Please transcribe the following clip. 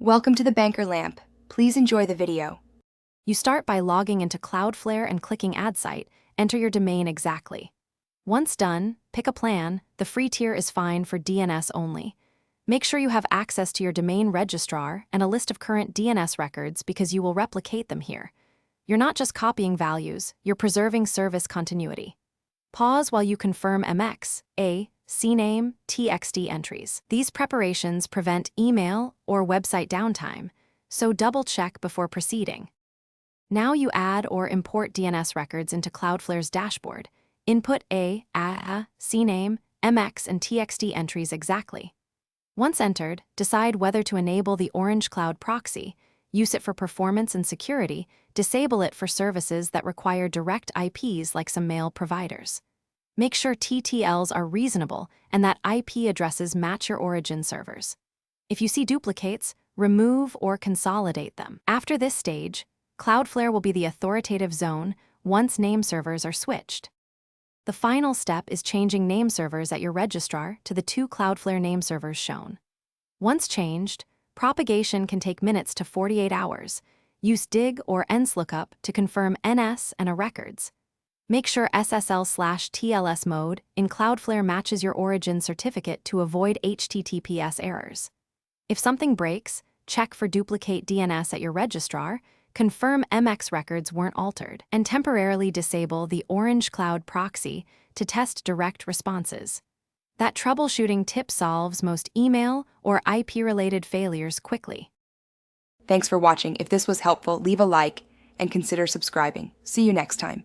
Welcome to the Banker Lamp. Please enjoy the video. You start by logging into Cloudflare and clicking Add Site. Enter your domain exactly. Once done, pick a plan. The free tier is fine for DNS only. Make sure you have access to your domain registrar and a list of current DNS records because you will replicate them here. You're not just copying values, you're preserving service continuity. Pause while you confirm MX, CNAME, TXT entries. These preparations prevent email or website downtime, so double-check before proceeding. Now you add or import DNS records into Cloudflare's dashboard. Input CNAME, MX, and TXT entries exactly. Once entered, decide whether to enable the Orange Cloud proxy, use it for performance and security, disable it for services that require direct IPs like some mail providers. Make sure TTLs are reasonable and that IP addresses match your origin servers. If you see duplicates, remove or consolidate them. After this stage, Cloudflare will be the authoritative zone once name servers are switched. The final step is changing name servers at your registrar to the two Cloudflare name servers shown. Once changed, propagation can take minutes to 48 hours. Use dig or ENS-lookup to confirm NS and A records. Make sure SSL/TLS mode in Cloudflare matches your origin certificate to avoid HTTPS errors. If something breaks, check for duplicate DNS at your registrar, confirm MX records weren't altered, and temporarily disable the Orange Cloud proxy to test direct responses. That troubleshooting tip solves most email or IP-related failures quickly. Thanks for watching. If this was helpful, leave a like and consider subscribing. See you next time.